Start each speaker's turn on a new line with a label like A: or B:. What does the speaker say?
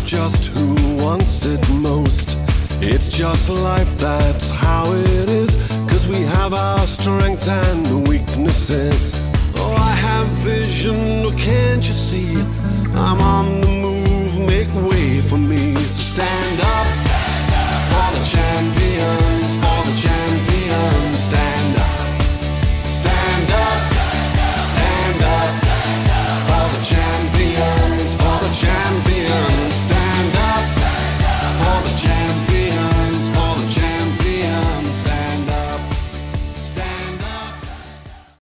A: just who wants it most. It's just life, that's how it is. 'Cause we have our strengths and weaknesses. Oh, I have vision, oh, can't you see? I'm on the